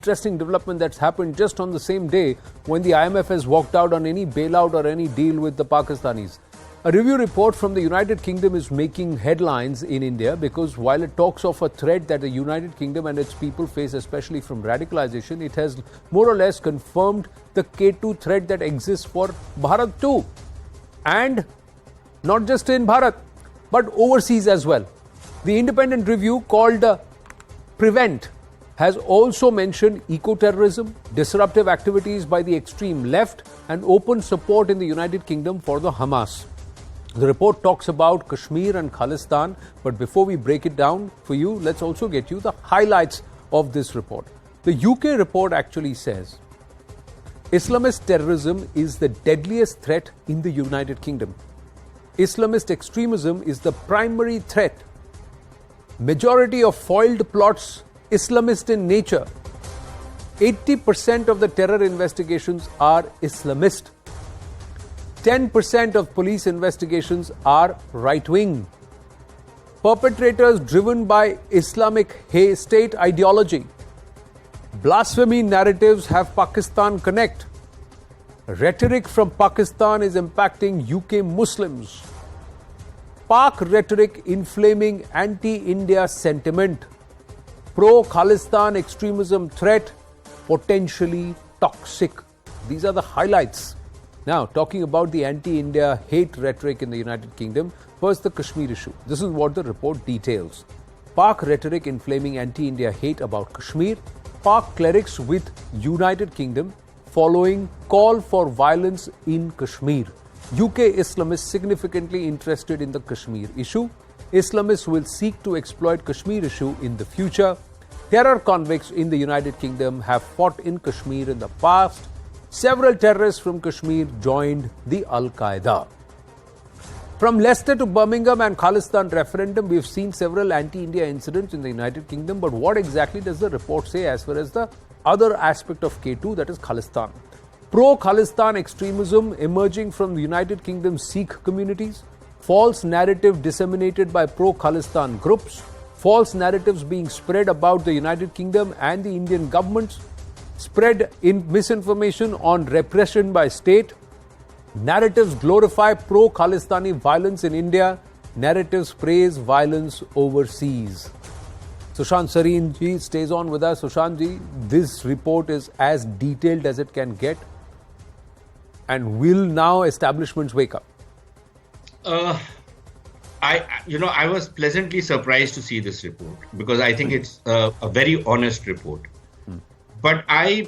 Interesting development that's happened just on the same day when the IMF has walked out on any bailout or any deal with the Pakistanis. A review report from the United Kingdom is making headlines in India because while it talks of a threat that the United Kingdom and its people face, especially from radicalization, it has more or less confirmed the K2 threat that exists for Bharat too. And not just in Bharat, but overseas as well. The independent review called Prevent has also mentioned eco-terrorism, disruptive activities by the extreme left, and open support in the United Kingdom for the Hamas. The report talks about Kashmir and Khalistan, but before we break it down for you, let's also get you the highlights of this report. The UK report actually says Islamist terrorism is the deadliest threat in the United Kingdom. Islamist extremism is the primary threat. Majority of foiled plots Islamist in nature. 80% of the terror investigations are Islamist. 10% of police investigations are right-wing. Perpetrators driven by Islamic state ideology. Blasphemy narratives have Pakistan connect. Rhetoric from Pakistan is impacting UK Muslims. Pak rhetoric inflaming anti-India sentiment. Pro-Khalistan extremism threat, potentially toxic. These are the highlights. Now, talking about the anti-India hate rhetoric in the United Kingdom, first the Kashmir issue. This is what the report details. Pak rhetoric inflaming anti-India hate about Kashmir. Pak clerics with United Kingdom following call for violence in Kashmir. UK Islamists significantly interested in the Kashmir issue. Islamists will seek to exploit Kashmir issue in the future. Terror convicts in the United Kingdom have fought in Kashmir in the past. Several terrorists from Kashmir joined the Al-Qaeda. From Leicester to Birmingham and Khalistan referendum, we've seen several anti-India incidents in the United Kingdom. But what exactly does the report say as far as the other aspect of K2, that is Khalistan? Pro-Khalistan extremism emerging from the United Kingdom Sikh communities. False narrative disseminated by pro-Khalistan groups. False narratives being spread about the United Kingdom and the Indian governments. Spread in misinformation on repression by state. Narratives glorify pro-Khalistani violence in India. Narratives praise violence overseas. Sushant Sareen ji stays on with us. Sushant ji, this report is as detailed as it can get. And will now establishments wake up? I was pleasantly surprised to see this report because I think it's a very honest report. But I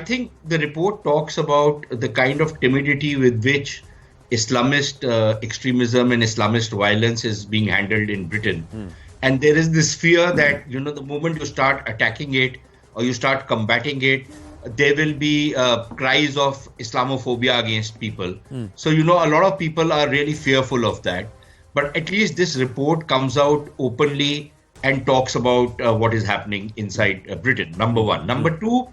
think the report talks about the kind of timidity with which Islamist extremism and Islamist violence is being handled in Britain. And there is this fear that, the moment you start attacking it or you start combating it, there will be cries of Islamophobia against people. So, a lot of people are really fearful of that. But at least this report comes out openly and talks about what is happening inside Britain, number one. Number two,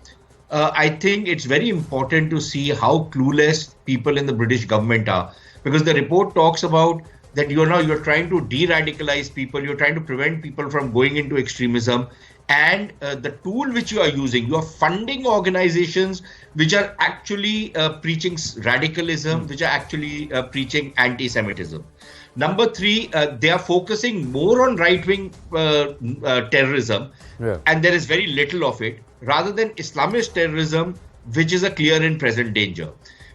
I think it's very important to see how clueless people in the British government are. Because the report talks about that you're trying to de-radicalize people, you're trying to prevent people from going into extremism. And the tool which you are using, you are funding organizations which are actually preaching radicalism, which are actually preaching anti-Semitism. Number three, they are focusing more on right-wing terrorism, and there is very little of it, rather than Islamist terrorism, which is a clear and present danger.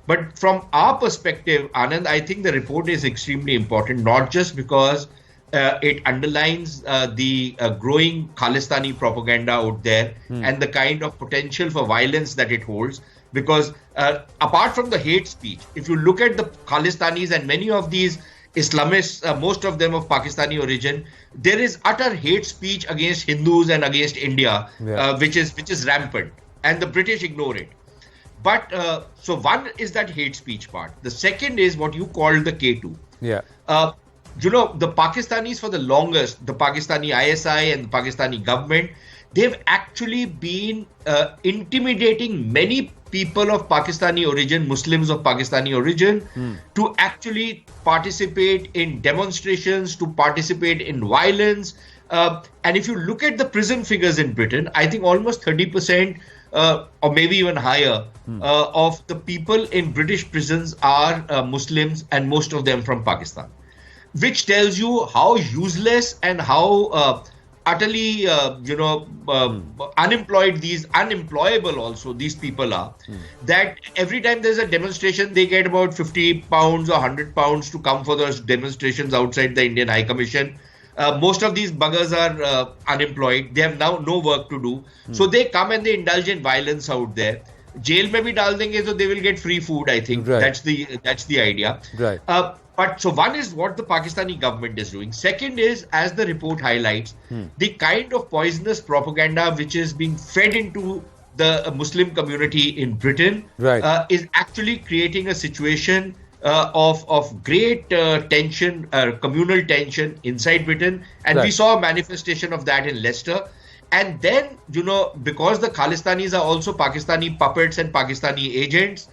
But from our perspective, Anand, I think the report is extremely important, not just because it underlines the growing Khalistani propaganda out there and the kind of potential for violence that it holds. Because apart from the hate speech, if you look at the Khalistanis and many of these Islamists, most of them of Pakistani origin, there is utter hate speech against Hindus and against India, which is rampant, and the British ignore it. But so one is that hate speech part. The second is what you call the K2. The Pakistanis for the longest, the Pakistani ISI and the Pakistani government, they've actually been intimidating many people of Pakistani origin, Muslims of Pakistani origin, to actually participate in demonstrations, to participate in violence, And if you look at the prison figures in Britain, I think almost 30% or maybe even higher of the people in British prisons are Muslims, and most of them from Pakistan, which tells you how useless and how utterly, unemployable also these people are. That every time there's a demonstration, they get about 50 pounds or 100 pounds to come for those demonstrations outside the Indian High Commission. Most of these buggers are unemployed. They have now no work to do. So they come and they indulge in violence out there. Jail mein bhi dal denge, so they will get free food, I think. Right. That's the idea. Right. But so one is what the Pakistani government is doing. Second is, as the report highlights, the kind of poisonous propaganda which is being fed into the Muslim community in Britain is actually creating a situation of great tension, communal tension inside Britain. And we saw a manifestation of that in Leicester. And then, because the Khalistanis are also Pakistani puppets and Pakistani agents,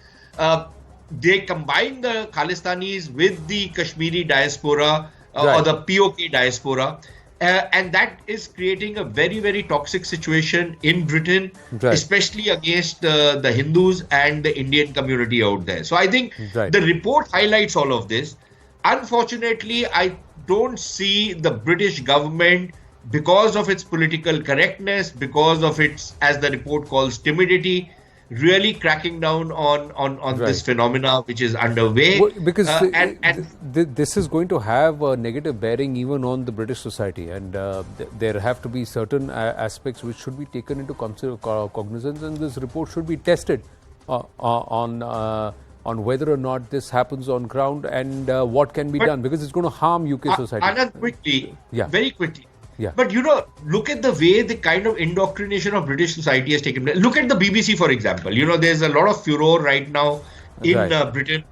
they combine the Khalistanis with the Kashmiri diaspora or the POK diaspora. And that is creating a very, very toxic situation in Britain, especially against the Hindus and the Indian community out there. So I think the report highlights all of this. Unfortunately, I don't see the British government, because of its political correctness, because of its, as the report calls, timidity, really cracking down on this phenomena which is underway. Because this is going to have a negative bearing even on the British society, and there have to be certain aspects which should be taken into cognizance, and this report should be tested on whether or not this happens on ground and what can be done, because it's going to harm UK society. Anand, quickly, very quickly. Yeah. But look at the way the kind of indoctrination of British society has taken place. Look at the BBC, for example. There's a lot of furor right now in Britain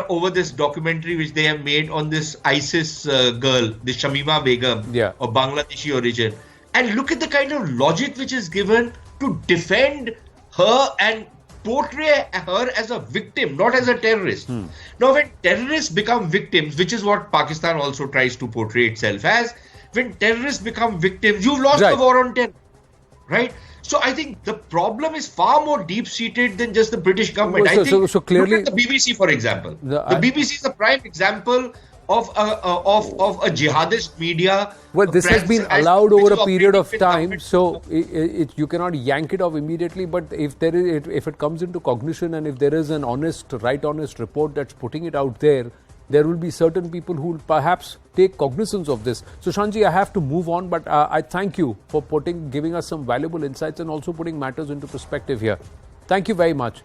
over this documentary which they have made on this ISIS girl, this Shamima Begum of Bangladeshi origin. And look at the kind of logic which is given to defend her and portray her as a victim, not as a terrorist. Now, when terrorists become victims, which is what Pakistan also tries to portray itself as, when terrorists become victims, you've lost the war on terror, right? So I think the problem is far more deep-seated than just the British government. So clearly, look at the BBC, for example. The BBC is a prime example of a jihadist media. Well, this has been allowed over a period of time, so you cannot yank it off immediately. But if it comes into cognition, and if there is an honest report that's putting it out there, there will be certain people who will perhaps take cognizance of this. So, Sushantji, I have to move on, but I thank you for giving us some valuable insights and also putting matters into perspective here. Thank you very much.